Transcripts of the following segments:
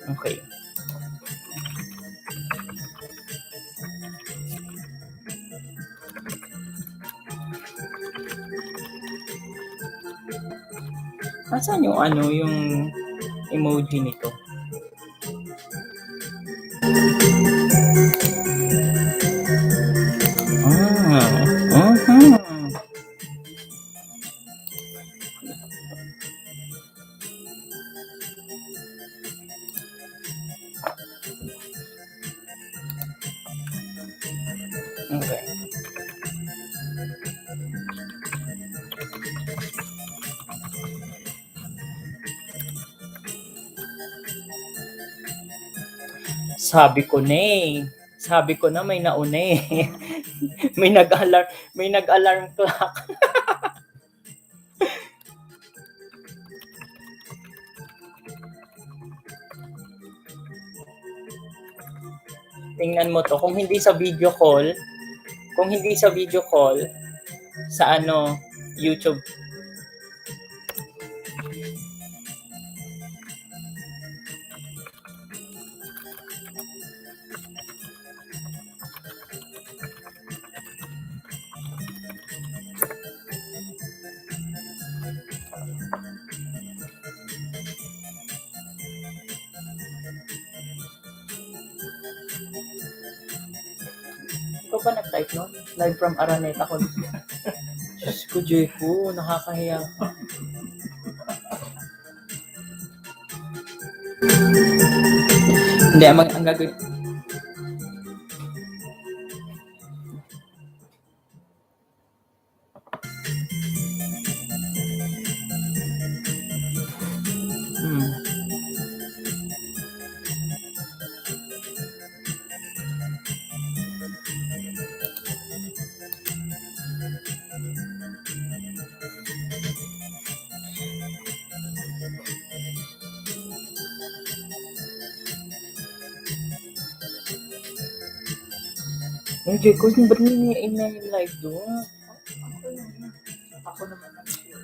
Okay. Nasaan yung yung emoji nito? Okay. Sabi ko na may nauna eh. may nag-alarm clock. Tingnan mo to, kung hindi sa video call, sa YouTube. Ikaw ba nag-type no? Live from Araneta ko. Diyos ko, Jeco, nakakahiya ka. Hindi, ang gagawin. Ay, Jeco, ba't niniin na yung live doon? Ako naman ang sure.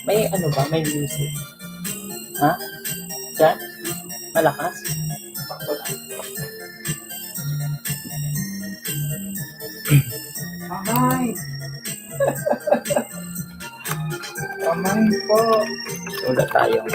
May ano ba? May music? Ha? Diyan? Malakas? Kamay! Kamay po! Wala tayo.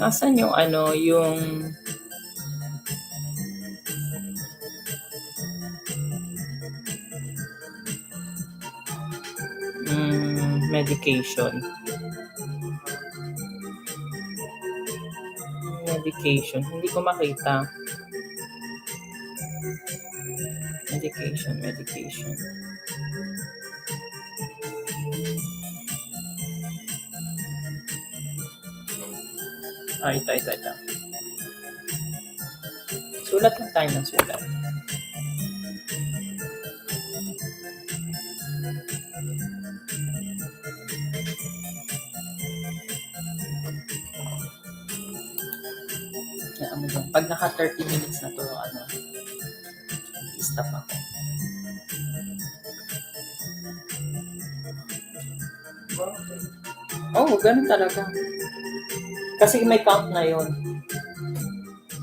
Nasaan yung yung medication. Hindi ko makita. Medication. Ito. Sulat lang tayo ng sulat. Pag naka 30 minutes na to, stop ako. Oo, ganun talaga. Kasi may count na yun.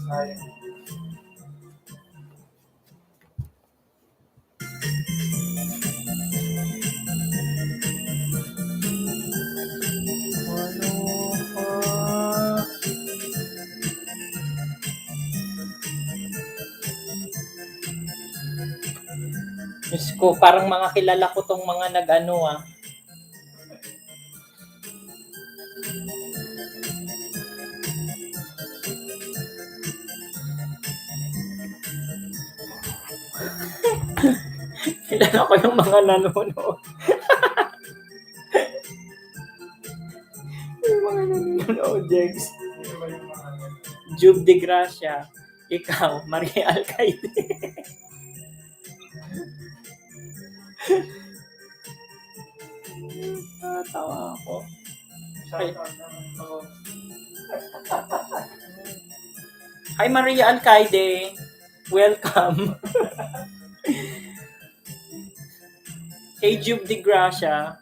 Sayang. Diyos ko, parang mga kilala ko tong mga nag-ano ah. Kilala ko yung mga nanonood. Yung mga nanonood, Jegs. Sino ba yung mga yan? Jube de Gracia. Ikaw, Maria Alcaide. Tawa ako. Shoutout naman to. Hi Maria Alcaide. Welcome. Hey Jube de Gracia.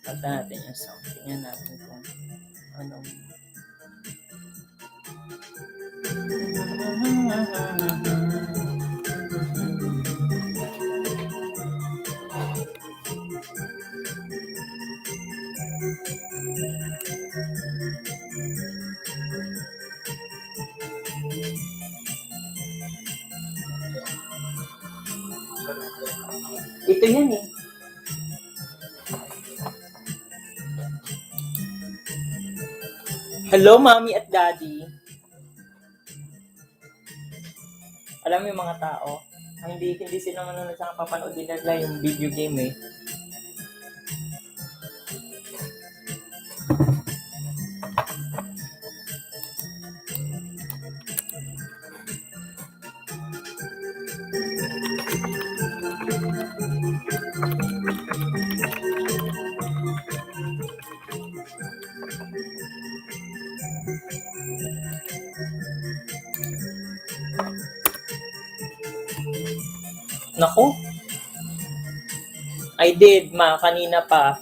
Kanta natin yung song. Tingnan natin kung anong... Ito yan eh. Hello, Mommy at Daddy. Alam mo yung mga tao, hindi sila manonood sa papanood nila yung video game eh. Naku. I did, ma. Kanina pa.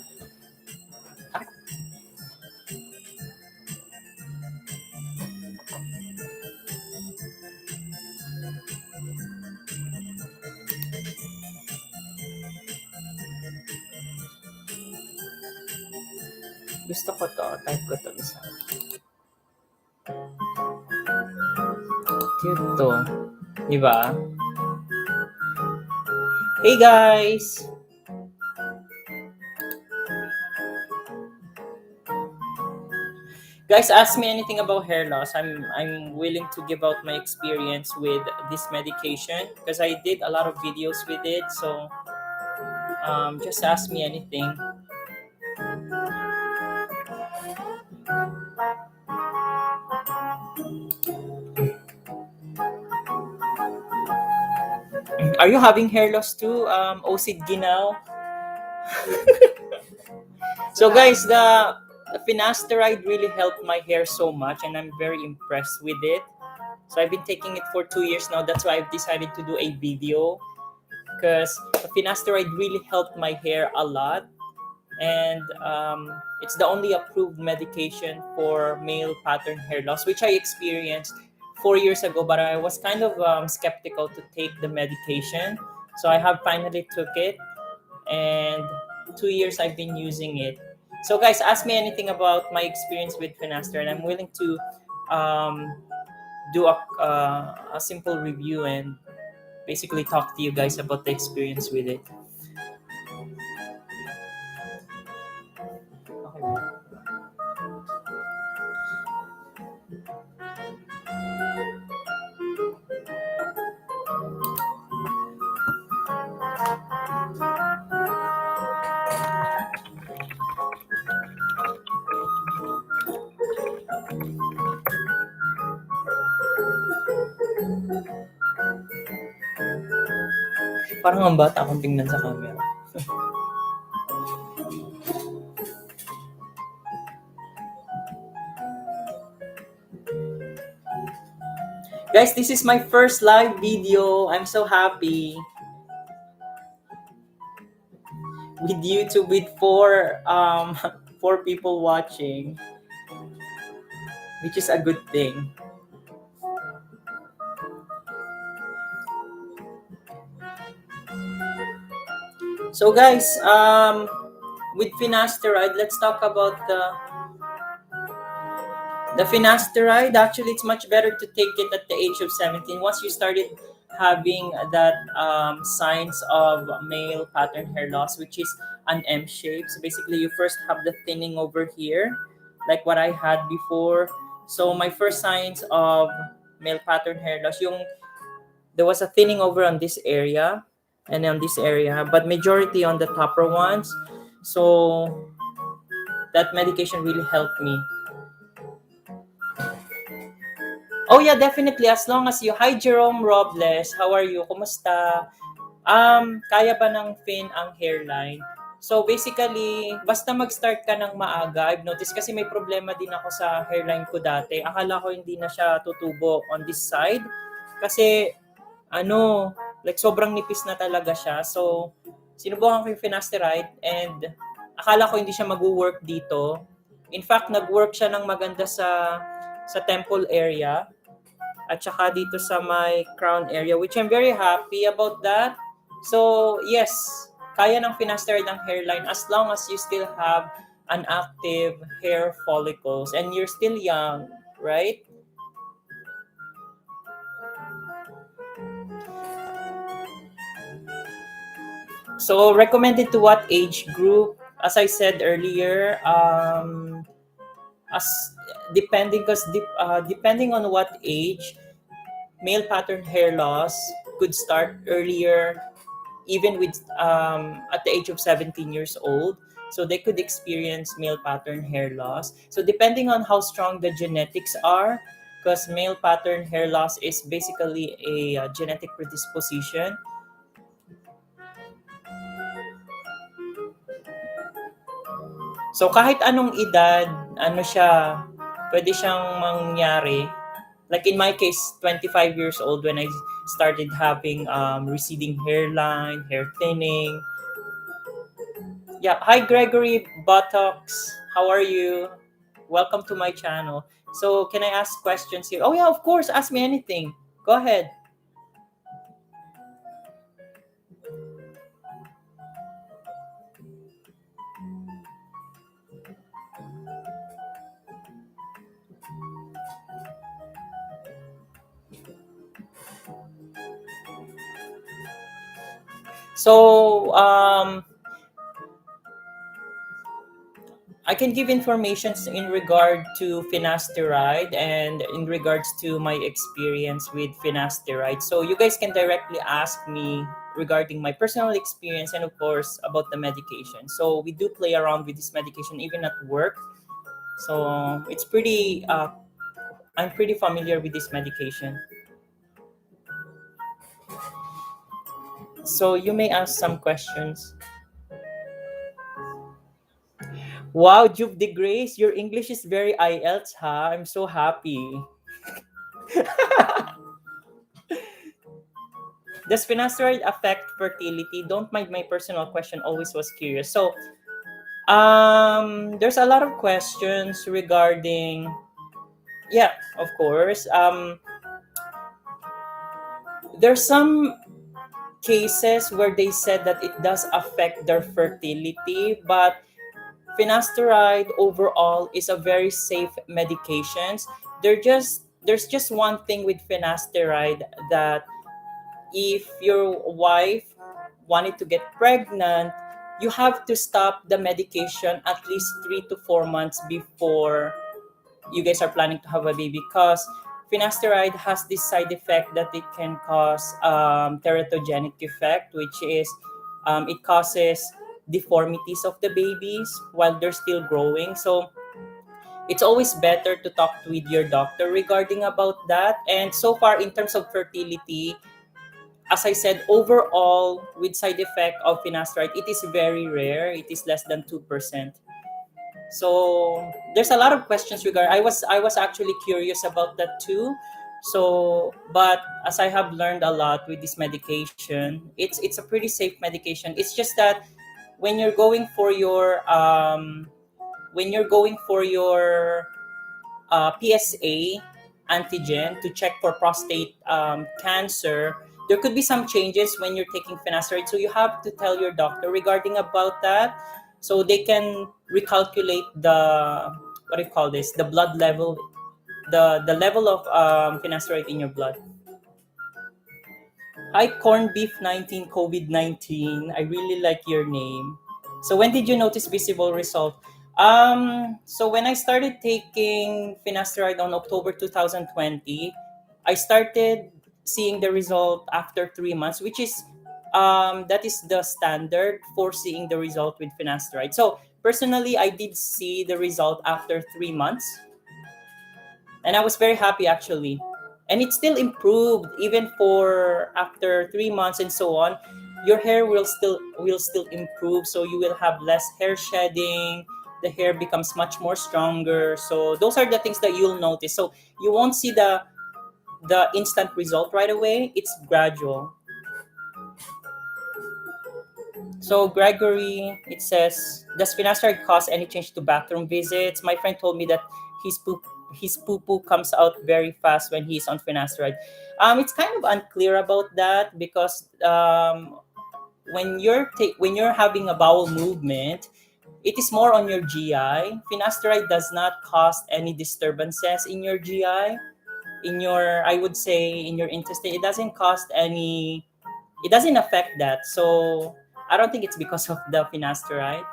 Gusto ko to. Type ko to isa. Cute to. Diba? Hey guys! Guys, ask me anything about hair loss. I'm willing to give out my experience with this medication because I did a lot of videos with it. So just ask me anything. Are you having hair loss too, Osid Ginao? So guys, the Finasteride really helped my hair so much and I'm very impressed with it. So I've been taking it for 2 years now. That's why I've decided to do a video because the Finasteride really helped my hair a lot. And it's the only approved medication for male pattern hair loss, which I experienced 4 years ago, but I was kind of skeptical to take the medication. So I have finally took it, and 2 years I've been using it. So guys, ask me anything about my experience with Finaster, and I'm willing to do a simple review and basically talk to you guys about the experience with it. Parang ang bata akong tingnan sa camera. Guys, this is my first live video. I'm so happy with YouTube with four people watching, which is a good thing. So guys, with finasteride, let's talk about the finasteride. Actually, it's much better to take it at the age of 17. Once you started having that signs of male pattern hair loss, which is an M shape. So basically, you first have the thinning over here, like what I had before. So my first signs of male pattern hair loss, there was a thinning over on this area and on this area, but majority on the topper ones. So that medication really helped me. Oh yeah, definitely. As long as you... Hi Jerome Robles, how are you? Kumusta? Kaya ba ng fin ang hairline? So basically, basta mag-start ka ng maaga. I've noticed kasi may problema din ako sa hairline ko dati. Akala ko hindi na siya tutubo on this side. Kasi ano, like sobrang nipis na talaga siya. So sinubukan ko yung finasteride and akala ko hindi siya mag-work dito. In fact, nag-work siya ng maganda sa temple area at saka dito sa my crown area, which I'm very happy about that. So, yes, kaya ng finasteride ang hairline as long as you still have an active hair follicles and you're still young, right? So, recommended to what age group? As I said earlier, as depending on what age, male pattern hair loss could start earlier, even with at the age of 17 years old. So they could experience male pattern hair loss. So depending on how strong the genetics are, because male pattern hair loss is basically a genetic predisposition. So kahit anong edad, ano siya, pwede siyang mangyari. Like in my case, 25 years old when I started having receding hairline, hair thinning. Yeah, hi Gregory Buttocks. How are you? Welcome to my channel. So can I ask questions here? Oh yeah, of course. Ask me anything. Go ahead. So I can give information in regard to finasteride and in regards to my experience with finasteride. So you guys can directly ask me regarding my personal experience and of course about the medication. So we do play around with this medication even at work. So it's pretty I'm pretty familiar with this medication. So you may ask some questions. Wow, Juve de Grace, your English is very IELTS, ha? I'm so happy. Does finasteride affect fertility? Don't mind my personal question, always was curious. So, there's a lot of questions regarding, yeah, of course. There's some cases where they said that it does affect their fertility, but finasteride overall is a very safe medication. There's just one thing with finasteride that if your wife wanted to get pregnant, you have to stop the medication at least 3 to 4 months before you guys are planning to have a baby because finasteride has this side effect that it can cause teratogenic effect, which is it causes deformities of the babies while they're still growing. So it's always better to talk with your doctor regarding about that. And so far in terms of fertility, as I said, overall with side effect of finasteride, it is very rare. It is less than 2%. So there's a lot of questions regarding. I was actually curious about that too. So, but as I have learned a lot with this medication, it's a pretty safe medication. It's just that when you're going for your PSA antigen to check for prostate cancer, there could be some changes when you're taking finasteride. So you have to tell your doctor regarding about that, so they can recalculate the, what do you call this, the blood level, the level of finasteride in your blood. Hi, corned beef 19 COVID 19. I really like your name. So when did you notice visible result? So when I started taking finasteride on October 2020, I started seeing the result after 3 months, which is that is the standard for seeing the result with finasteride. So personally, I did see the result after 3 months, and I was very happy actually. And it still improved even for after 3 months and so on. Your hair will still improve, so you will have less hair shedding. The hair becomes much more stronger. So those are the things that you'll notice. So you won't see the instant result right away. It's gradual. So Gregory, it says, does finasteride cause any change to bathroom visits? My friend told me that his poop his poo poo comes out very fast when he's on finasteride. It's kind of unclear about that because when you're having a bowel movement, it is more on your GI. Finasteride does not cause any disturbances in your GI, in your, I would say, in your intestine. It doesn't cause any. It doesn't affect that. So I don't think it's because of the finasteride.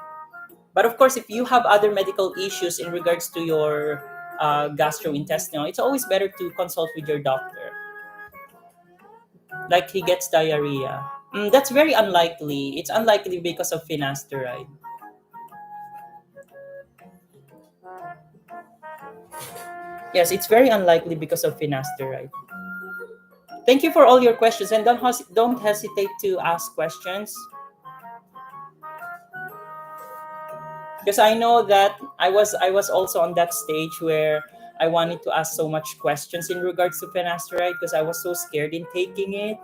But of course, if you have other medical issues in regards to your gastrointestinal, it's always better to consult with your doctor. Like he gets diarrhea. That's very unlikely. It's unlikely because of finasteride. Yes, it's very unlikely because of finasteride. Thank you for all your questions, and don't hesitate to ask questions, because I know that I was also on that stage where I wanted to ask so much questions in regards to finasteride because I was so scared in taking it.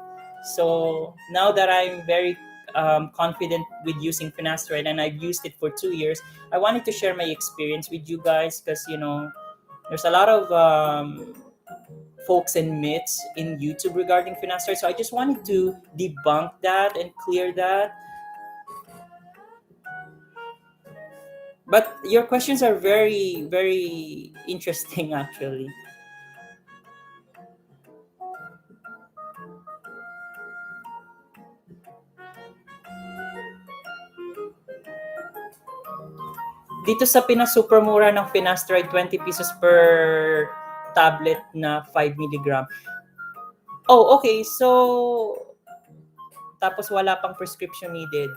So now that I'm very confident with using finasteride and I've used it for 2 years, I wanted to share my experience with you guys because there's a lot of folks and myths in YouTube regarding finasteride. So I just wanted to debunk that and clear that. But your questions are very, very interesting, actually. Dito sa Pinas, super mura ng finasteride, 20 pesos per tablet na 5 milligram. Oh, okay. So, tapos wala pang prescription needed.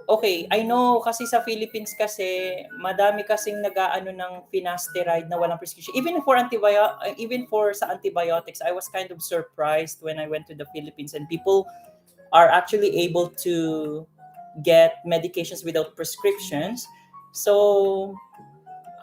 Okay, I know kasi sa Philippines kasi madami kasing nag-aano ng finasteride na walang prescription. Even for sa antibiotics, I was kind of surprised when I went to the Philippines and people are actually able to get medications without prescriptions. So,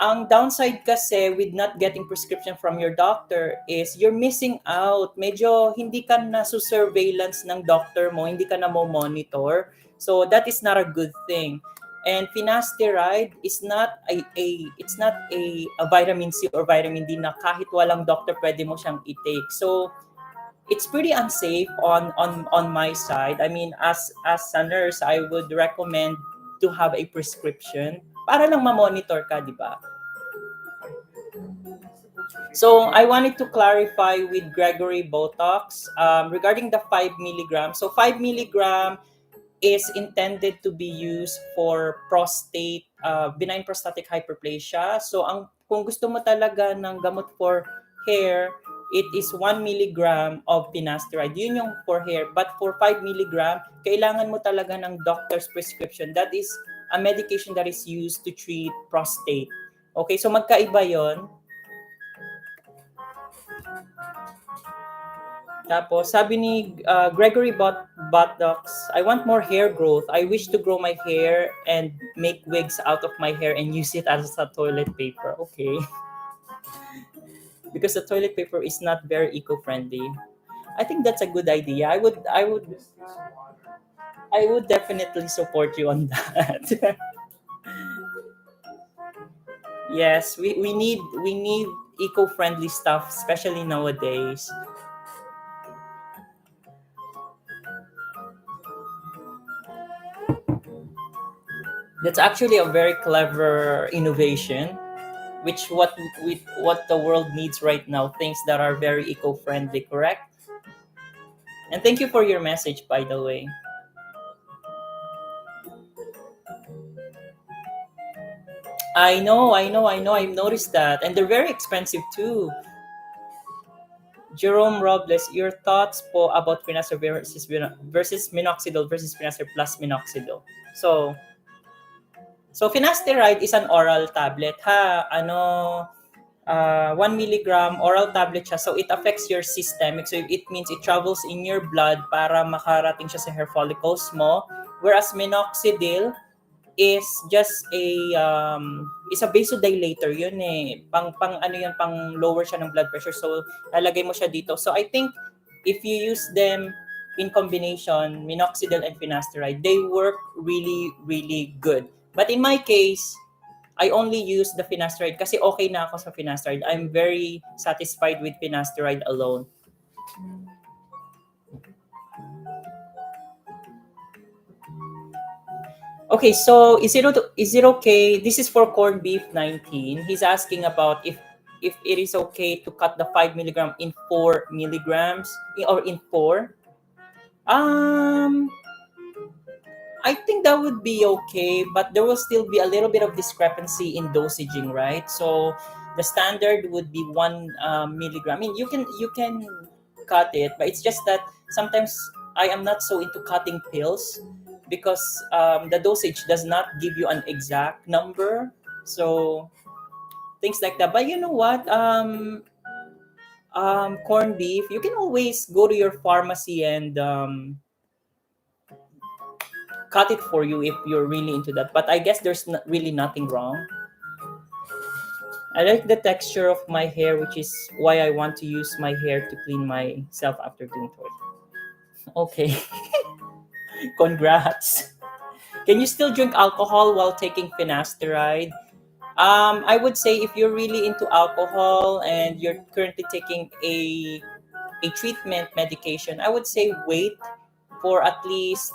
ang downside kasi with not getting prescription from your doctor is you're missing out. Medyo hindi ka na surveillance ng doctor mo, hindi ka na mo monitor. So that is not a good thing. And finasteride is not a vitamin C or vitamin D na kahit walang doctor pwede mo siyang i-take. So it's pretty unsafe on my side. I mean, as a nurse, I would recommend to have a prescription para lang ma-monitor ka, di ba? So I wanted to clarify with Gregory Botox regarding the 5 milligram. So 5 milligram is intended to be used for benign prostatic hyperplasia. So kung gusto mo talaga ng gamot for hair, it is 1 milligram of finasteride. Yun yung for hair. But for 5 milligram, kailangan mo talaga ng doctor's prescription. That is a medication that is used to treat prostate. Okay, so magkaiba yon. Tapos, sabi ni Gregory Botdox, I want more hair growth. I wish to grow my hair and make wigs out of my hair and use it as a toilet paper. Okay. because the toilet paper is not very eco-friendly. I think that's a good idea. Just water. I would definitely support you on that. Yes, we need eco-friendly stuff, especially nowadays. That's actually a very clever innovation, which what with what the world needs right now. Things that are very eco-friendly, correct? And thank you for your message, by the way. I know. I've noticed that, and they're very expensive too. Jerome Robles, your thoughts po about finasteride versus minoxidil versus finasteride plus minoxidil. So, so finasteride is an oral tablet ha. 1 milligram oral tablet siya. So it affects your systemic. So it means it travels in your blood para makarating siya sa hair follicles mo. Whereas minoxidil is just a vasodilator yun eh. Pang ano yun, pang lower siya ng blood pressure. So lalagay mo siya dito. So I think if you use them in combination, minoxidil and finasteride, they work really really good. But in my case, I only use the finasteride kasi okay na ako sa finasteride. I'm very satisfied with finasteride alone. Okay, so is it okay? This is for corned beef 19. He's asking about if it is okay to cut the 5 milligram in 4 milligrams or in 4. Um, I think that would be okay, but there will still be a little bit of discrepancy in dosaging, right? So the standard would be 1 milligram. I mean, you can cut it, but it's just that sometimes I am not so into cutting pills because the dosage does not give you an exact number. So things like that. But you know what? Corned beef, you can always go to your pharmacy and cut it for you if you're really into that. But I guess there's really nothing wrong. I like the texture of my hair, which is why I want to use my hair to clean myself after doing toilet. Okay, congrats. Can you still drink alcohol while taking finasteride? I would say if you're really into alcohol and you're currently taking a treatment medication, I would say wait for at least,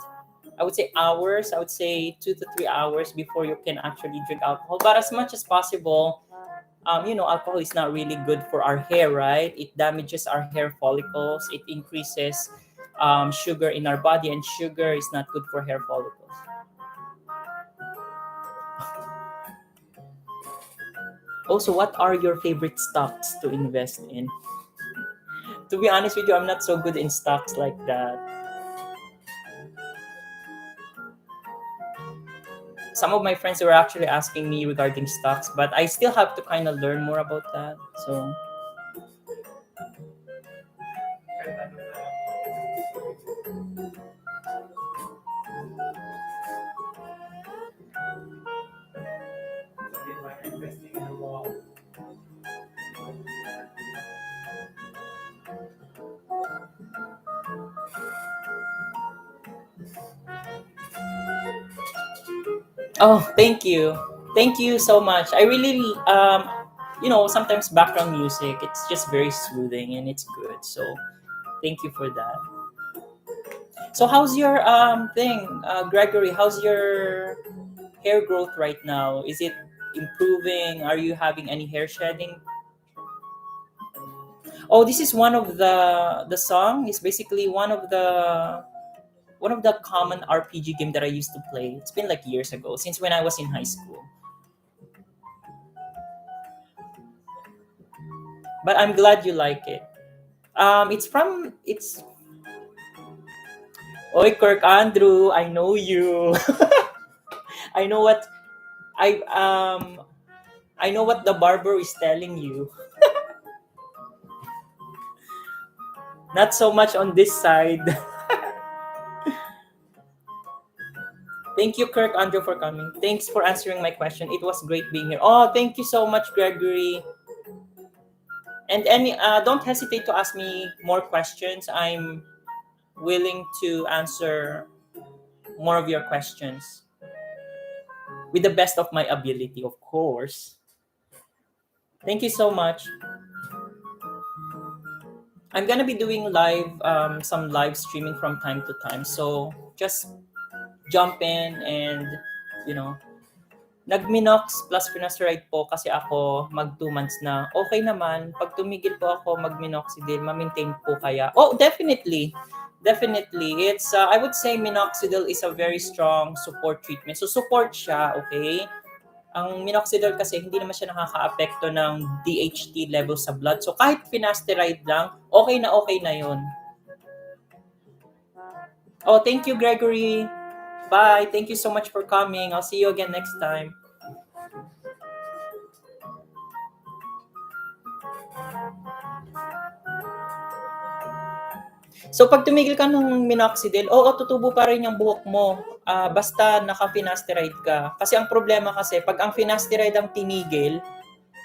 I would say hours. I would say 2 to 3 hours before you can actually drink alcohol. But as much as possible, alcohol is not really good for our hair, right? It damages our hair follicles. It increases sugar in our body, and sugar is not good for hair follicles. Also, what are your favorite stocks to invest in? To be honest with you, I'm not so good in stocks like that. Some of my friends were actually asking me regarding stocks, but I still have to kind of learn more about that. So, Kahit ano na lang. Sabihin mo, investing in a wall. oh, thank you so much. I really, sometimes background music, it's just very soothing and it's good. So, thank you for that. So, how's your Gregory? How's your hair growth right now? Is it improving? Are you having any hair shedding? Oh, this is one of the song. It's basically one of the common RPG game that I used to play. It's been like years ago, since when I was in high school. But I'm glad you like it. It's Oi Kirk Andrew, I know you. I know what I um I know what the barber is telling you. Not so much on this side. Thank you, Kirk Andrew, for coming. Thanks for answering my question. It was great being here. Oh, thank you so much, Gregory. And don't hesitate to ask me more questions. I'm willing to answer more of your questions with the best of my ability, of course. Thank you so much. I'm gonna be doing some live streaming from time to time. So just jump in and, you know, nag-minox plus finasteride po kasi ako mag 2 months na. Okay naman. Pag tumigil po ako mag-minoxidil, ma-maintain po kaya? Oh, definitely. Definitely. I would say minoxidil is a very strong support treatment. So support siya, okay? Ang minoxidil kasi hindi naman siya nakaka-apekto ng DHT level sa blood. So kahit finasteride lang, okay na yun. Oh, thank you, Gregory. Bye. Thank you so much for coming. I'll see you again next time. So pag tumigil ka ng minoxidil, oo, tutubo pa rin yung buhok mo. Basta naka-finasteride ka. Kasi ang problema kasi, pag ang finasteride ang tinigil,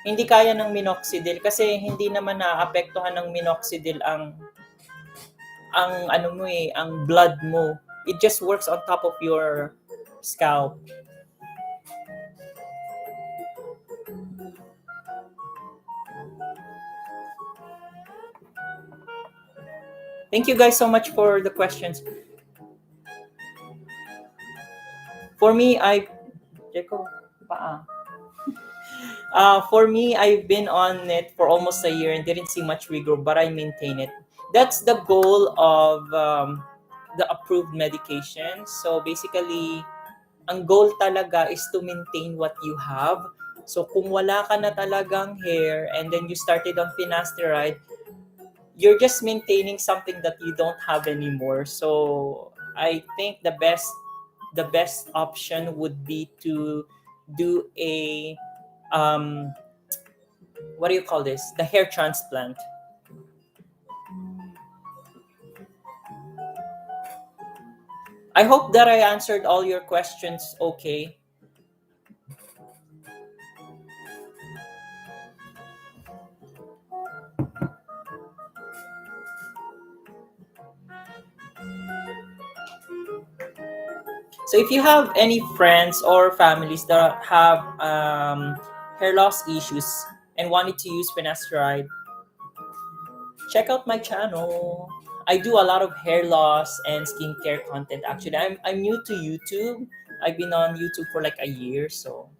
hindi kaya ng minoxidil kasi hindi naman naapektuhan ng minoxidil ang ano mo ang blood mo. It just works on top of your scalp. Thank you guys so much for the questions. For me, for me, I've been on it for almost a year and didn't see much regrowth, but I maintain it. That's the goal of the approved medication. So basically, ang goal talaga is to maintain what you have. So kung wala ka na talagang hair and then you started on finasteride, you're just maintaining something that you don't have anymore. So I think the best option would be to do a what do you call this? The hair transplant. I hope that I answered all your questions okay. So if you have any friends or families that have hair loss issues and wanted to use finasteride, check out my channel. I do a lot of hair loss and skincare content. Actually, I'm new to YouTube. I've been on YouTube for like a year, so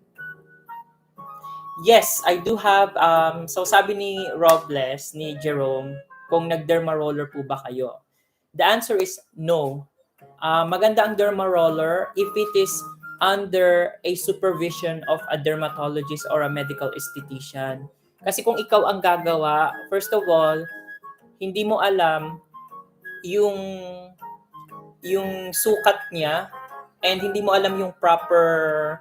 yes, I do have so sabi ni Robles, ni Jerome, kung nag-derma roller po ba kayo? The answer is no. Maganda ang derma roller if it is under a supervision of a dermatologist or a medical esthetician. Kasi kung ikaw ang gagawa, first of all, hindi mo alam yung sukat niya and hindi mo alam yung proper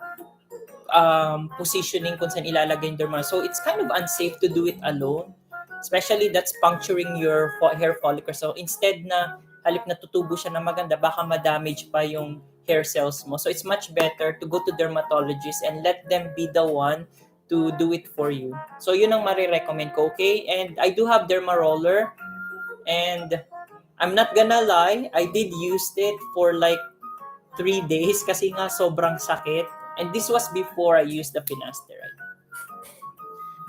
positioning kung saan ilalagay yung derma. So it's kind of unsafe to do it alone. Especially that's puncturing your hair follicle. So instead na halip na tutubo siya na maganda, baka ma-damage pa yung hair cells mo. So it's much better to go to dermatologist and let them be the one to do it for you. So yun ang marirecommend ko, okay? And I do have derma roller and I'm not gonna lie, I did use it for like 3 days kasi nga sobrang sakit. And this was before I used the finasteride.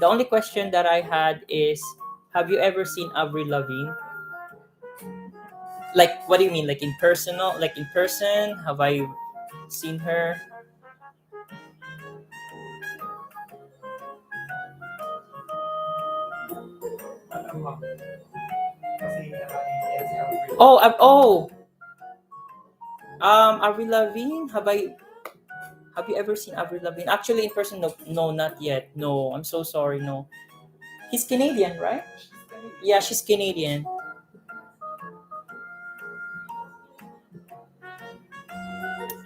The only question that I had is, have you ever seen Avril Lavigne? Like, what do you mean? Like in person? Have I seen her? Oh, Avril Lavigne. Have you ever seen Avril Lavigne? Actually, in person, no, not yet. No, I'm so sorry. No, he's Canadian, right? Yeah, she's Canadian.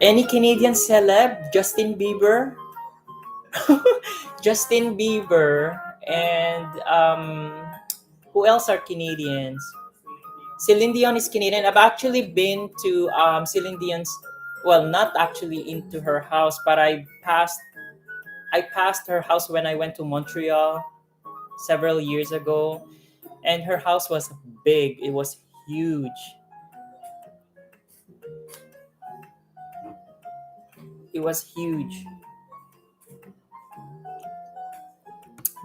Any Canadian celeb? Justin Bieber. Justin Bieber and who else are Canadians? Celine Dion is Canadian. I've actually been to Celine Dion's, well, not actually into her house, but I passed her house when I went to Montreal. several years ago, and her house was big. It was huge. It was huge.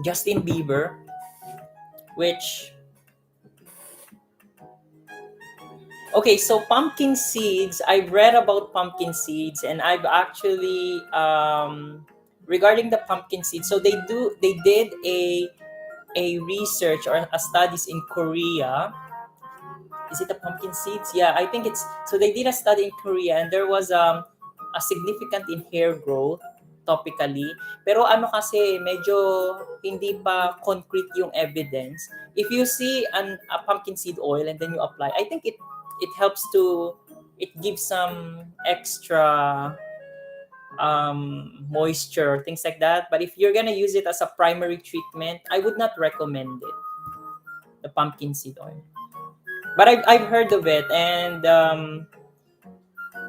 Justin Bieber, which okay, so pumpkin seeds. I've read about pumpkin seeds, and I've actually regarding the pumpkin seeds. So they did a research or a studies in Korea. Is it the pumpkin seeds? Yeah, I think it's so they did a study in Korea, and there was a significant in hair growth topically. Pero ano kasi medyo hindi pa concrete yung evidence. If you see a pumpkin seed oil and then you apply, I think it helps to it gives some extra moisture, things like that. But if you're gonna use it as a primary treatment, I would not recommend it, the pumpkin seed oil. But I've heard of it, and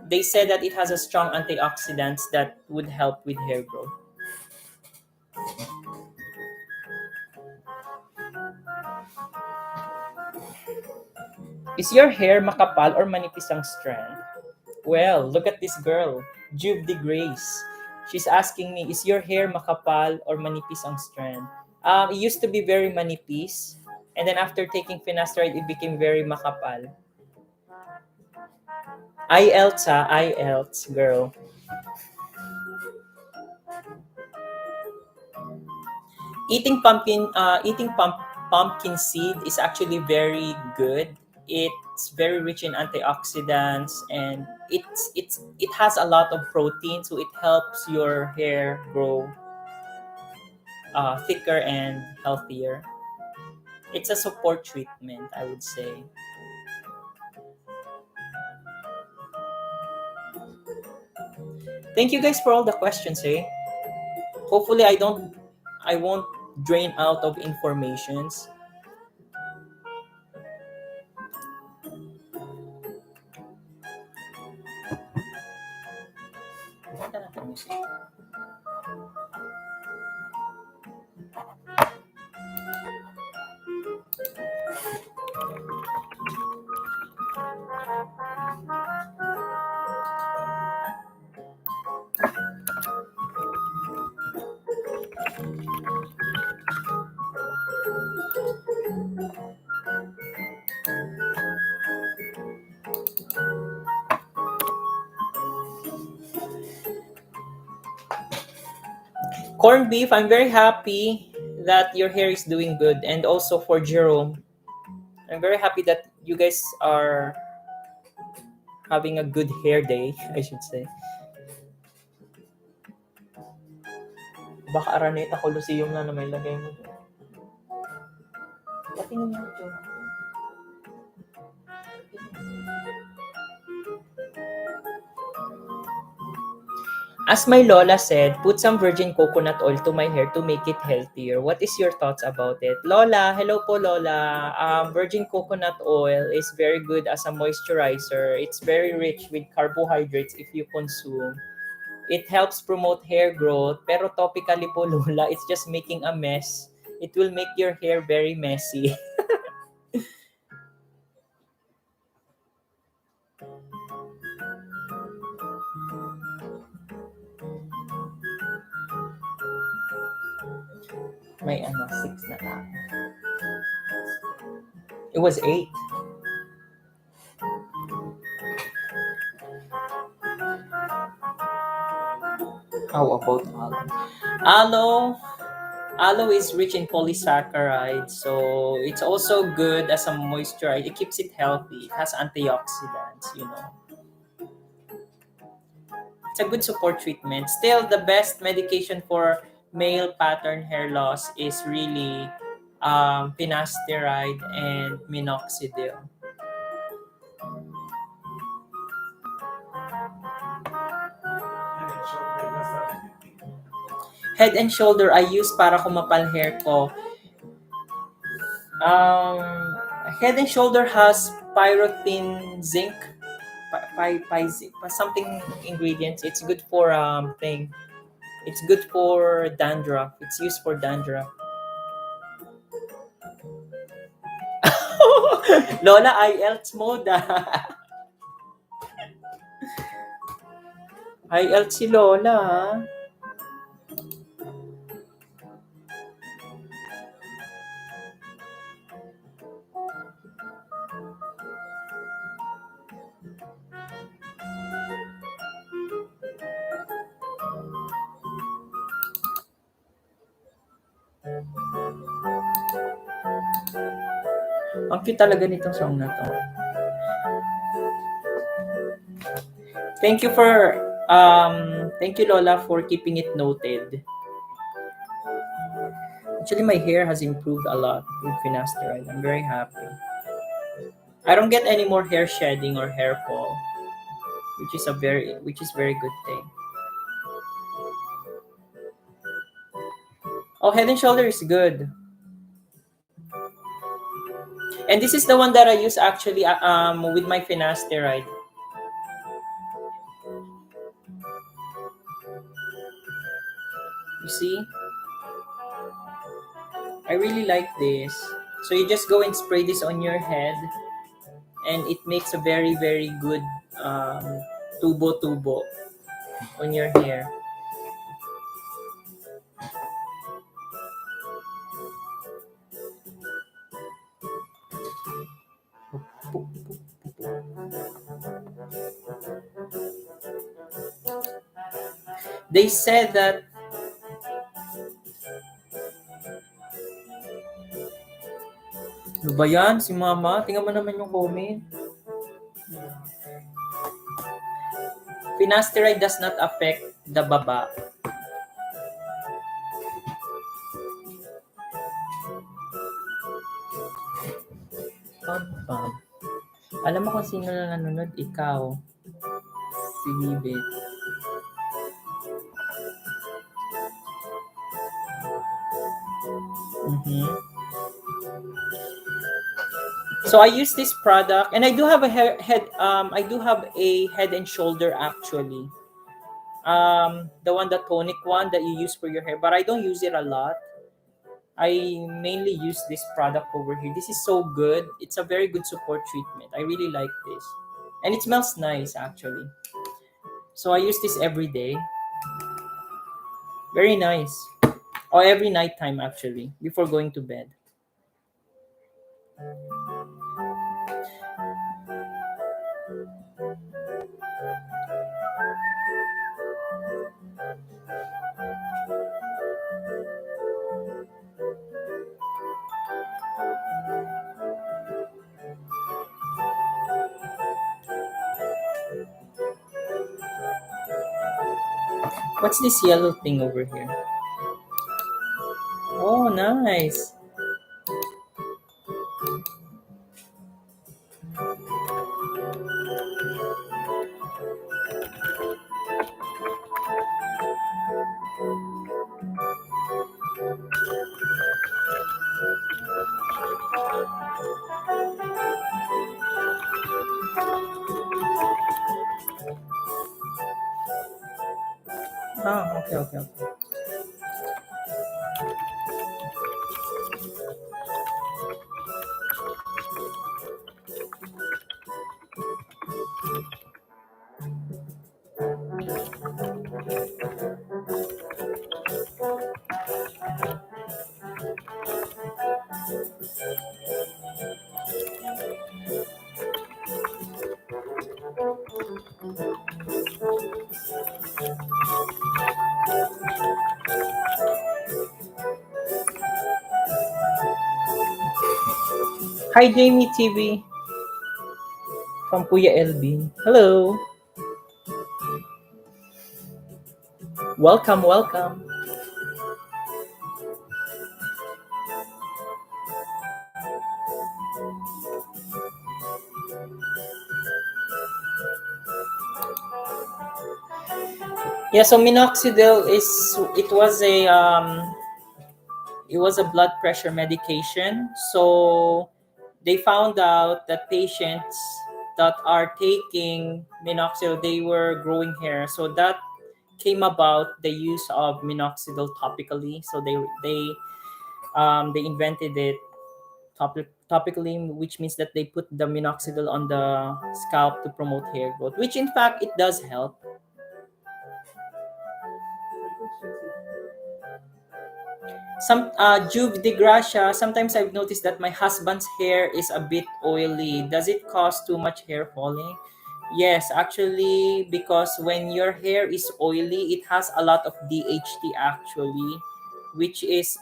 they said that it has a strong antioxidants that would help with hair growth. Is your hair makapal or manipis ang strand? Well, look at this girl, Juve de Grace. She's asking me, is your hair makapal or manipis ang strand? It used to be very manipis, and then after taking finasteride, it became very makapal. IELTS ha, IELTS, girl. Pumpkin seed is actually very good. It's very rich in antioxidants, and it has a lot of protein, so it helps your hair grow thicker and healthier. It's a support treatment, I would say. Thank you guys for all the questions, eh? Hopefully I won't drain out of informations. Corned beef, I'm very happy that your hair is doing good, and also for Jerome. I'm very happy that you guys are having a good hair day, I should say. Baka Araneta Coliseum na may lagay mo doon. Patingin mo ito. As my lola said, put some virgin coconut oil to my hair to make it healthier. What is your thoughts about it? Lola, hello po Lola. Virgin coconut oil is very good as a moisturizer. It's very rich with carbohydrates if you consume. It helps promote hair growth, pero topically po Lola, it's just making a mess. It will make your hair very messy. May 6 na tayo. It was 8. How about aloe? Aloe, aloe is rich in polysaccharides, so it's also good as a moisturizer. It keeps it healthy. It has antioxidants, you know. It's a good support treatment. Still, the best medication for male pattern hair loss is really finasteride and minoxidil. Head and shoulder, I use para kumapal hair ko. Um, Head and shoulder has pyrotin zinc, something ingredients. It's good for thing. It's good for dandruff. It's used for dandruff. Lola, IELTS mode ah. IELTS si Lola ah. Ang cute talaga nitong song na to. Thank you Lola for keeping it noted. Actually, my hair has improved a lot with finasteride. I'm very happy. I don't get any more hair shedding or hair fall, which is very good thing. Oh, Head and Shoulder is good. And this is the one that I use actually with my finasteride. You see? I really like this. So you just go and spray this on your head and it makes a very very good tubo on your hair. They said that ano ba yan? Si Mama? Tingnan mo naman yung comment. Finasteride does not affect the baba. Pam. Alam mo kung sino na nanonood? Ikaw. Si Libet. Mm-hmm. So I use this product and I do have a I do have a Head and Shoulder actually. The one, the tonic one that you use for your hair, but I don't use it a lot. I mainly use this product over here. This is so good. It's a very good support treatment. I really like this. And it smells nice actually. So I use this every day. Very nice. Or every night time actually, before going to bed. What's this yellow thing over here? Oh, nice. Ah, okay. Hi, Jamie TV from Kuya LB. Hello. Welcome. Yeah, so minoxidil it was a blood pressure medication. So they found out that patients that are taking minoxidil, they were growing hair. So that came about the use of minoxidil topically. So they invented it topically, which means that they put the minoxidil on the scalp to promote hair growth, which in fact it does help. Some Juve de Gracia, sometimes I've noticed that my husband's hair is a bit oily. Does it cause too much hair falling? Yes, actually, because when your hair is oily, it has a lot of DHT actually, which is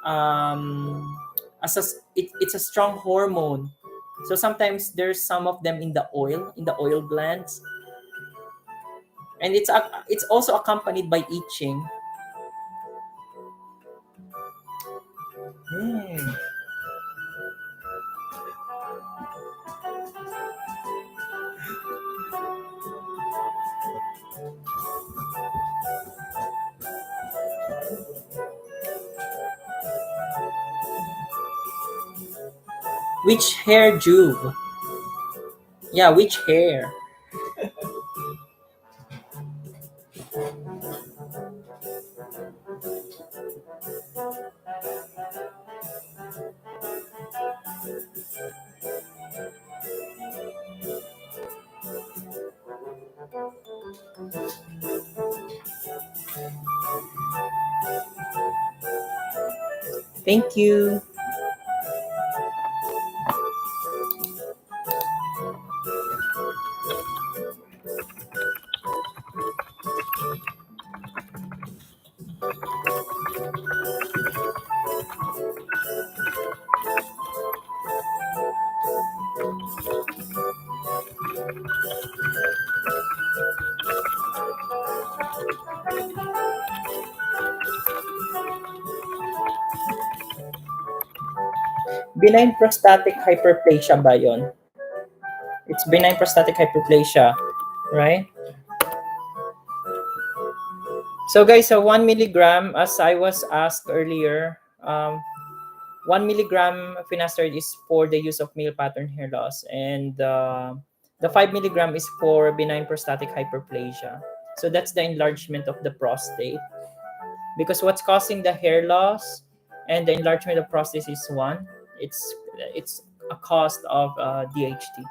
um it's a strong hormone. So sometimes there's some of them in the oil glands, and it's also accompanied by itching. Hmm. Which hair, Juve? Yeah, which hair? Thank you. Benign prostatic hyperplasia ba yun? It's benign prostatic hyperplasia, right? So guys, so 1 milligram, as I was asked earlier, 1 milligram finasteride is for the use of male pattern hair loss, and the 5 milligram is for benign prostatic hyperplasia. So that's the enlargement of the prostate. Because what's causing the hair loss and the enlargement of prostate is one. It's a cost of DHT.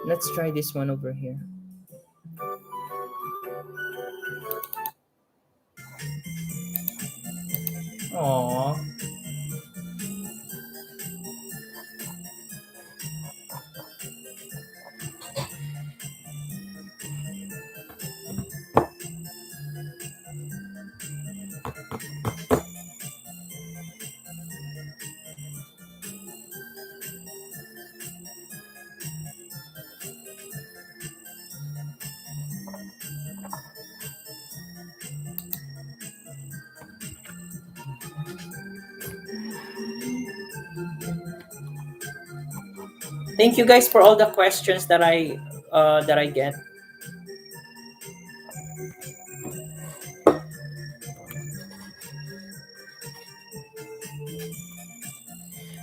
Let's try this one over here. Aww. Thank you guys for all the questions that I get.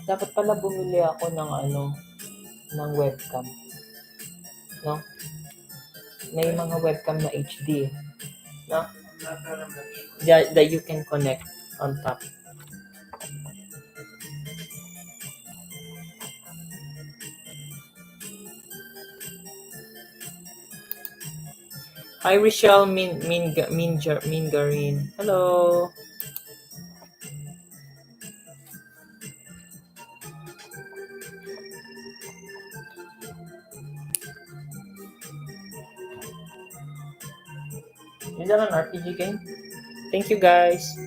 Dapat pala bumili ako ng ng webcam, no? May mga webcam na HD, no? Not that I'm not sure. That you can connect on top. Hi, Rochelle Mingarin. Hello. Is that an RPG game? Thank you, guys.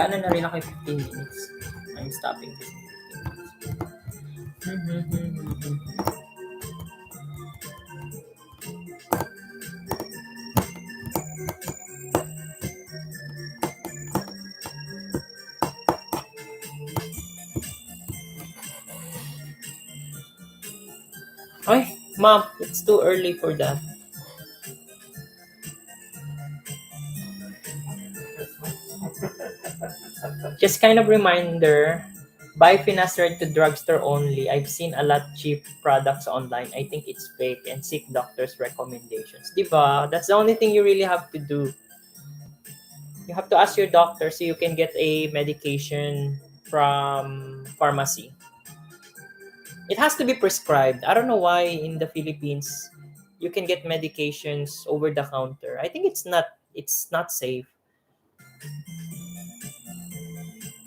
Nag-ano na rin ako yung 15 minutes. I'm stopping this in 15 minutes. Ay, ma'am, it's too early for that. Just kind of reminder, buy finasteride to drugstore only. I've seen a lot cheap products online. I think it's fake and seek doctor's recommendations. Diba? That's the only thing you really have to do. You have to ask your doctor so you can get a medication from pharmacy. It has to be prescribed. I don't know why in the Philippines you can get medications over the counter. I think it's not safe.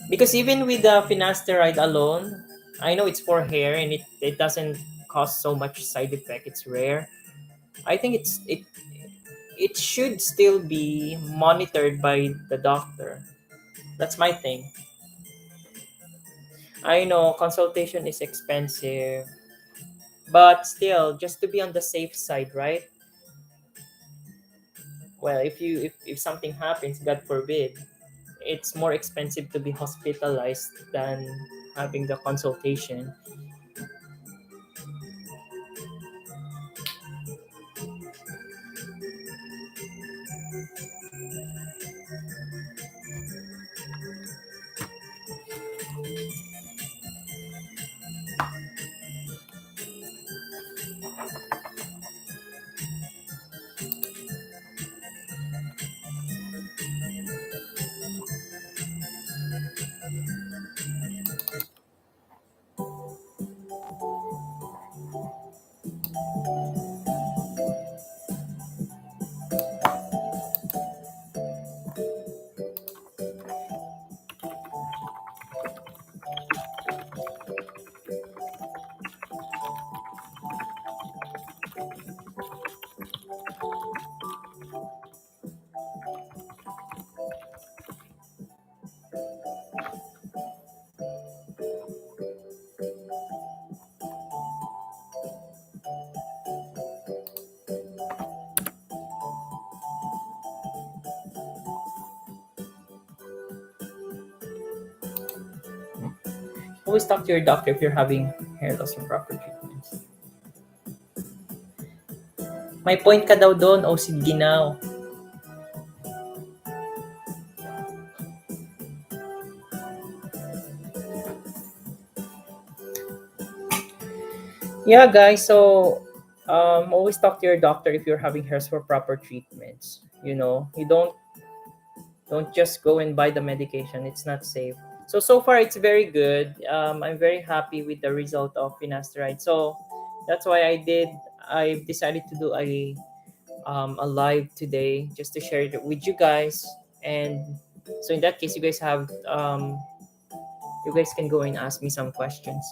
Because even with the finasteride alone, I know it's for hair and it doesn't cause so much side effect. It's rare. I think it should still be monitored by the doctor. That's my thing. I know consultation is expensive, but still, just to be on the safe side, right? Well, if something happens, God forbid, it's more expensive to be hospitalized than having the consultation. Always talk to your doctor if you're having hair loss or proper treatments. May point ka daw doon. Oh, sige now. Yeah, guys. So, always talk to your doctor if you're having hairs for proper treatments. You don't just go and buy the medication. It's not safe. So far it's very good. I'm very happy with the result of finasteride. So that's why I decided to do a live today just to share it with you guys. And so in that case, you guys can go and ask me some questions.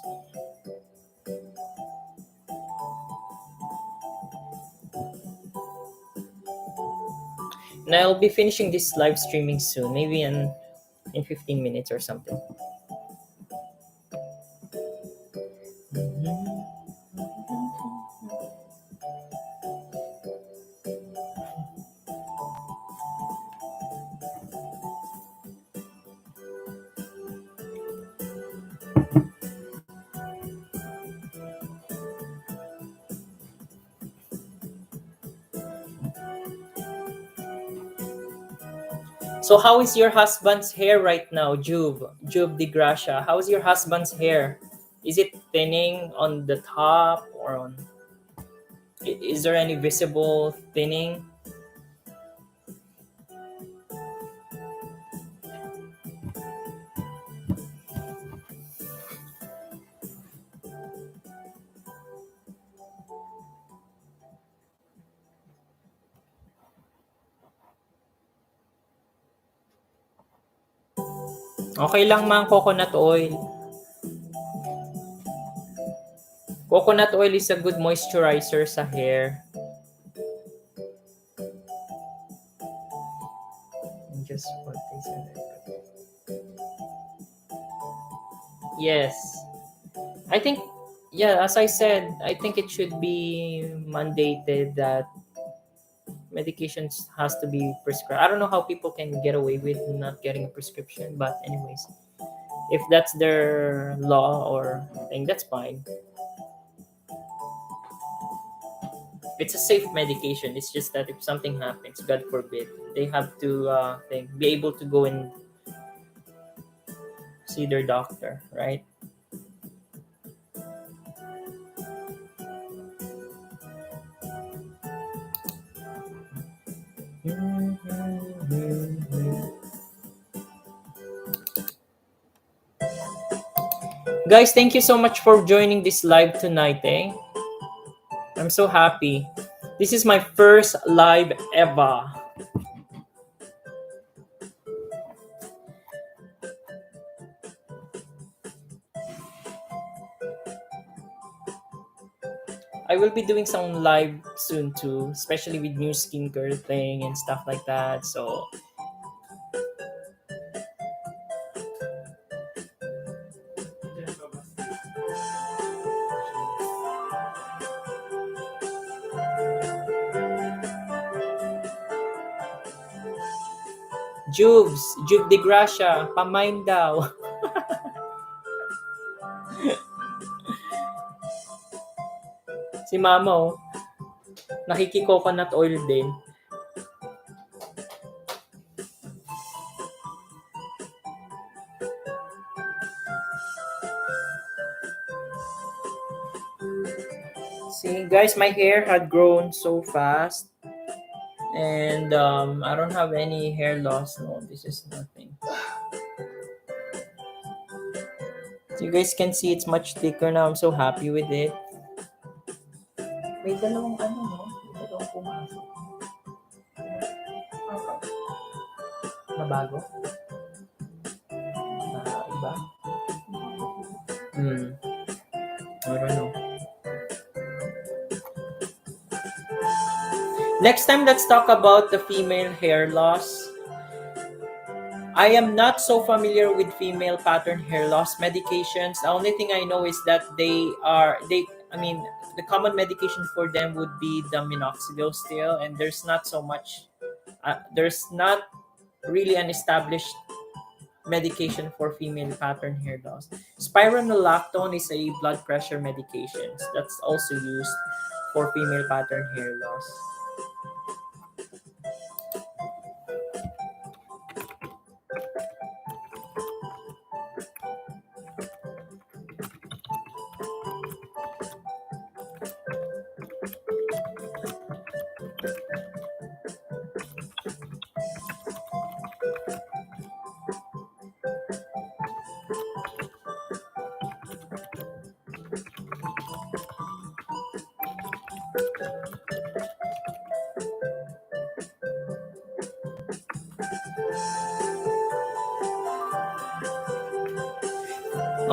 And I'll be finishing this live streaming soon, maybe in 15 minutes or something. Mhm. So how is your husband's hair right now, Jube de Gracia? How is your husband's hair? Is it thinning on the top or is there any visible thinning? Okay lang mang coconut oil. Coconut oil is a good moisturizer sa hair. Just what they said. Yes. I think, yeah, as I said, I think it should be mandated that medications has to be prescribed. I don't know how people can get away with not getting a prescription, but anyways, if that's their law or thing, that's fine. It's a safe medication. It's just that if something happens, God forbid, they have to be able to go and see their doctor, right? Guys, thank you so much for joining this live tonight. I'm so happy. This is my first live ever. I will be doing some live soon too, especially with new skincare thing and stuff like that. So, Juve de Gracia, pamain daw. Si Mama nakiki-coconut oil din. See, guys, my hair had grown so fast, and I don't have any hair loss. No, this is nothing. So you guys can see it's much thicker now. I'm so happy with it. May dalawang ano, no? May dalawang pumasok. Na bago? Na iba? Hmm. I don't know. Next time, let's talk about the female hair loss. I am not so familiar with female pattern hair loss medications. The only thing I know is that I mean, the common medication for them would be the minoxidil still, and there's not really an established medication for female pattern hair loss. Spironolactone is a blood pressure medication that's also used for female pattern hair loss.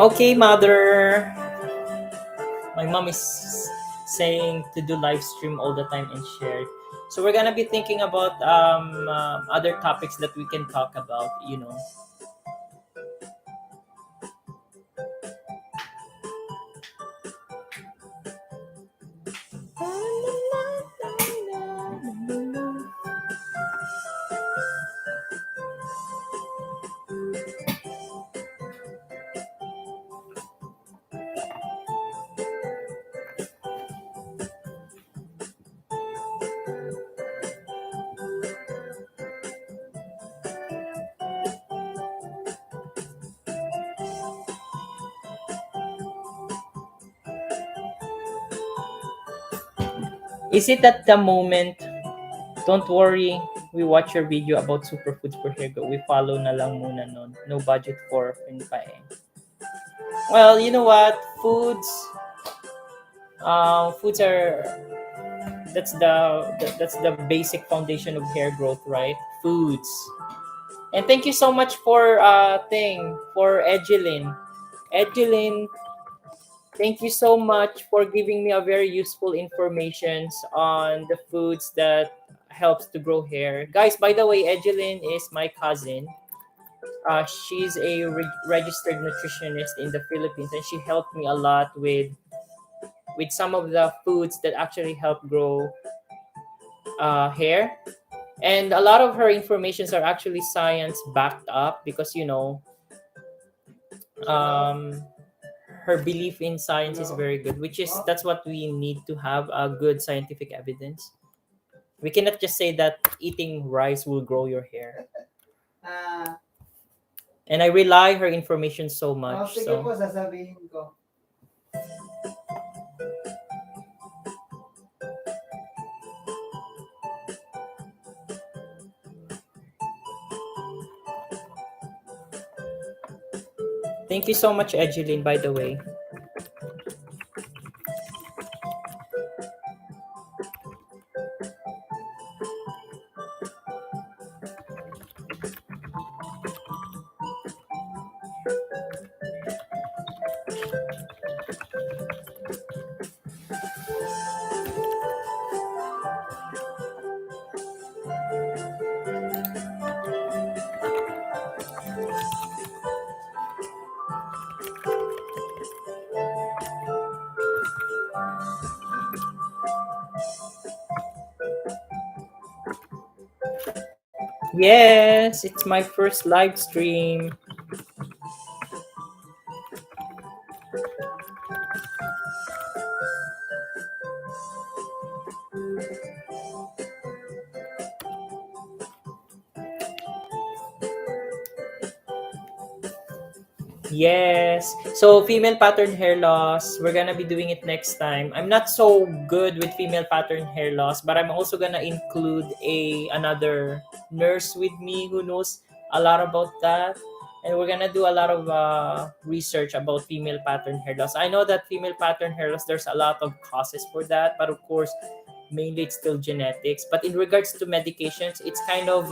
Okay, mother. My mom is saying to do live stream all the time and share. So we're gonna be thinking about other topics that we can talk about. Is it at the moment? Don't worry, we watch your video about superfoods for hair growth. We follow na lang muna nun. No budget for pinpaeng. Well, you know what? Foods are that's the basic foundation of hair growth, right? Foods. And thank you so much for Edgelyn. Edgelyn, thank you so much for giving me a very useful informations on the foods that helps to grow hair. Guys, by the way, Edgelyn is my cousin. She's a registered nutritionist in the Philippines, and she helped me a lot with some of the foods that actually help grow hair. And a lot of her informations are actually science backed up because um, her belief in science is very good, which is that's what we need to have a good scientific evidence. We cannot just say that eating rice will grow your hair. Ah, And I rely her information so much. Sige so po, sasabihin ko. Thank you so much, Edgeline, by the way. Yes, it's my first live stream. Yes. So female pattern hair loss, we're gonna be doing it next time. I'm not so good with female pattern hair loss, but I'm also gonna include a another nurse with me who knows a lot about that. And we're gonna do a lot of research about female pattern hair loss. I know that female pattern hair loss, there's a lot of causes for that, but of course, mainly it's still genetics. But in regards to medications, it's kind of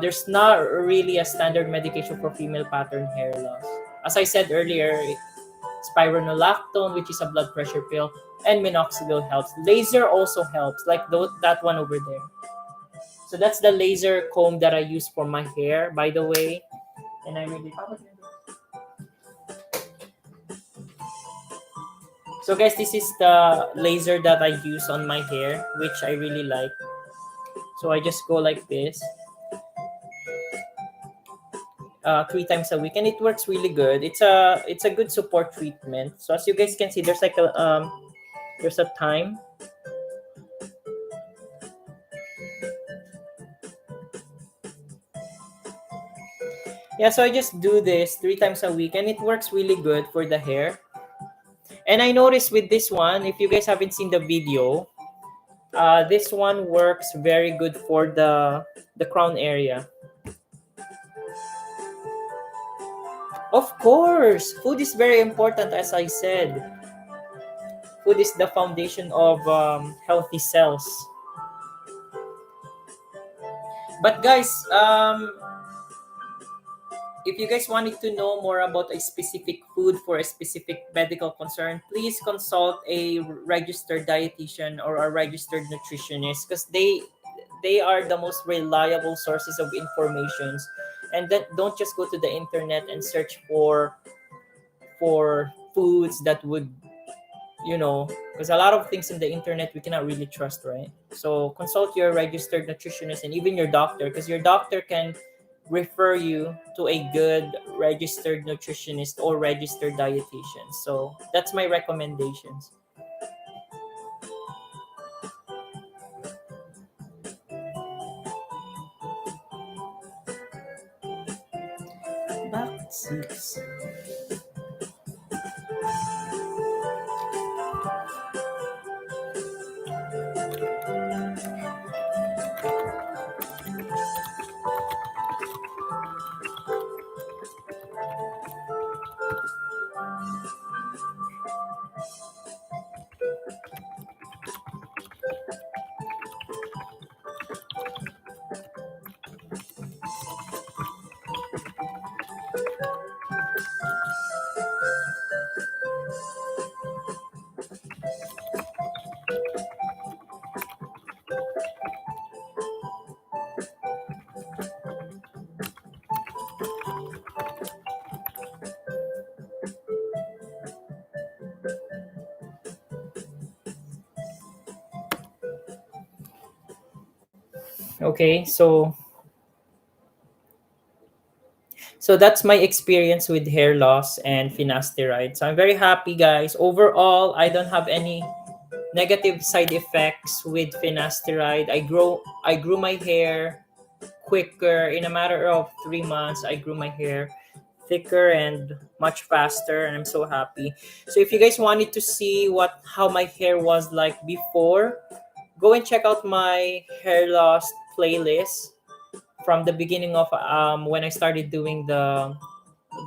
there's not really a standard medication for female pattern hair loss. As I said earlier, spironolactone, which is a blood pressure pill, and minoxidil helps. Laser also helps, like that one over there. So that's the laser comb that I use for my hair, by the way. And I really so guys, this is the laser that I use on my hair, which I really like. So I just go like this. 3 times a week, and it works really good. It's a good support treatment. So as you guys can see, there's a time. Yeah, so I just do this 3 times a week, and it works really good for the hair. And I noticed with this one, if you guys haven't seen the video, this one works very good for the crown area. Of course, food is very important, as I said. Food is the foundation of healthy cells. But guys, if you guys wanted to know more about a specific food for a specific medical concern, please consult a registered dietitian or a registered nutritionist because they are the most reliable sources of information. And then don't just go to the internet and search for foods that would because a lot of things in the internet we cannot really trust, right? So consult your registered nutritionist and even your doctor because your doctor can refer you to a good registered nutritionist or registered dietitian. So that's my recommendations. Bakit six? Okay, so that's my experience with hair loss and finasteride. So I'm very happy, guys. Overall, I don't have any negative side effects with finasteride. I grew my hair quicker in a matter of 3 months. I grew my hair thicker and much faster, and I'm so happy. So if you guys wanted to see what how my hair was like before, go and check out my hair loss playlist from the beginning of when I started doing the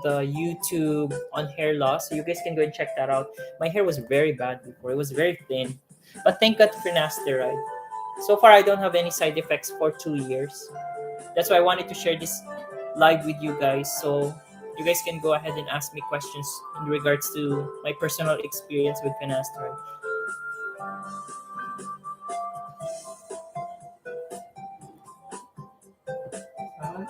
YouTube on hair loss. So you guys can go and check that out. My hair was very bad before. It was very thin. But thank God for finasteride. So far I don't have any side effects for 2 years. That's why I wanted to share this live with you guys. So you guys can go ahead and ask me questions in regards to my personal experience with finasteride. Ah,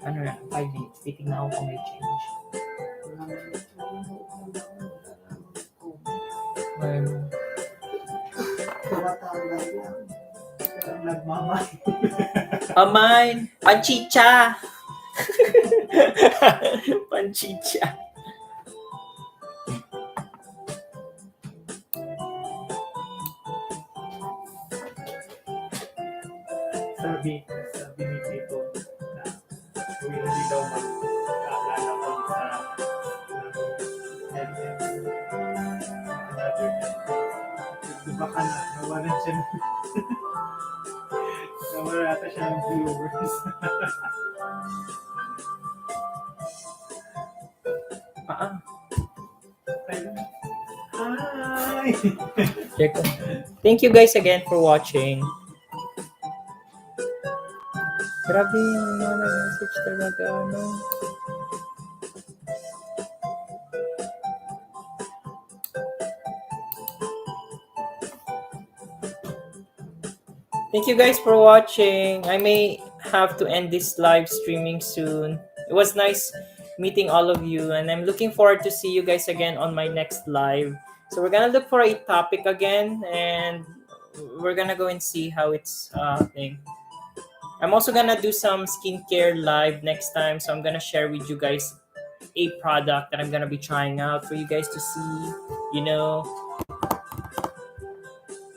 Ano na, 5 minutes. Titignan ako kung may change. Well, tumatambay lang. Pero nagmamay. mine! Panchicha! Panchicha. Sabi ni Tito na kung hindi daw mag-aalala pag sa headset, another headset. Di ba ka na, nawalan siya ng, nawala ata siya ng viewers. Ah, Ayun. Hi! check ko. Thank you guys again for watching. Grabe yung mga nag-message talaga, ano. Thank you guys for watching. I may have to end this live streaming soon. It was nice meeting all of you, and I'm looking forward to see you guys again on my next live. So we're gonna look for a topic again, and we're gonna go and see how it's thing. I'm also gonna do some skincare live next time, so I'm gonna share with you guys a product that I'm gonna be trying out for you guys to see. You know,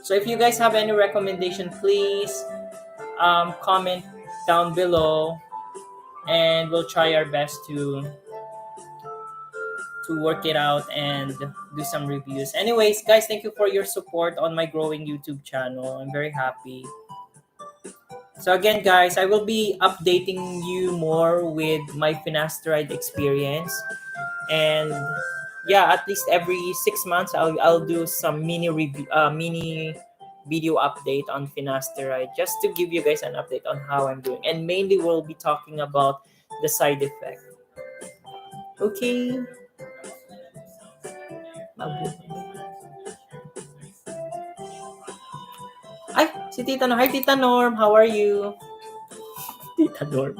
so if you guys have any recommendation, please comment down below, and we'll try our best to work it out and do some reviews. Anyways, guys, thank you for your support on my growing YouTube channel. I'm very happy. So again, guys, I will be updating you more with my finasteride experience, and yeah, at least every 6 months, I'll do some mini review, mini video update on finasteride, just to give you guys an update on how I'm doing, and mainly we'll be talking about the side effect. Okay. Ay, si Tita Norm. Hi, Tita Norm. How are you? Tita Norm.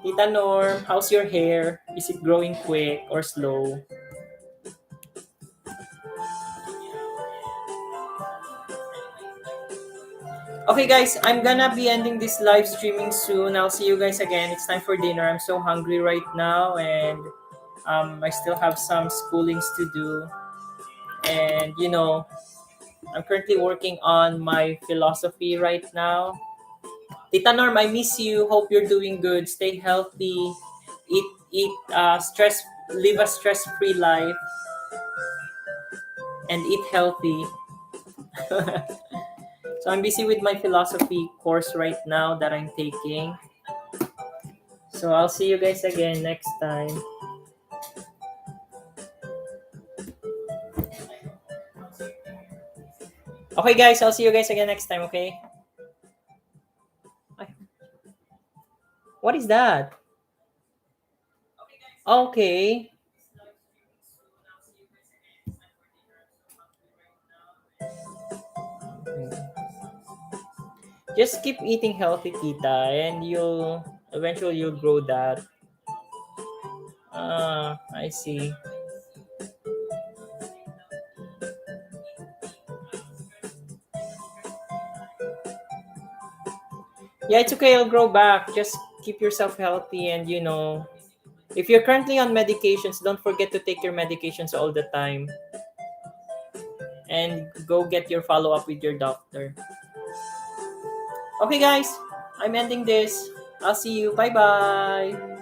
Tita Norm, how's your hair? Is it growing quick or slow? Okay, guys, I'm gonna be ending this live streaming soon. I'll see you guys again. It's time for dinner. I'm so hungry right now, and I still have some schoolings to do. And I'm currently working on my philosophy right now. Tita Norm, I miss you. Hope you're doing good. Stay healthy. Live a stress-free life, and eat healthy. So I'm busy with my philosophy course right now that I'm taking. So I'll see you guys again next time. Okay, guys, I'll see you guys again next time, okay? Ay, what is that? Okay. Just keep eating healthy, tita, and you'll grow that. I see. Yeah, it's okay. I'll grow back. Just keep yourself healthy, and if you're currently on medications, don't forget to take your medications all the time, and go get your follow up with your doctor. Okay, guys, I'm ending this. I'll see you. Bye bye.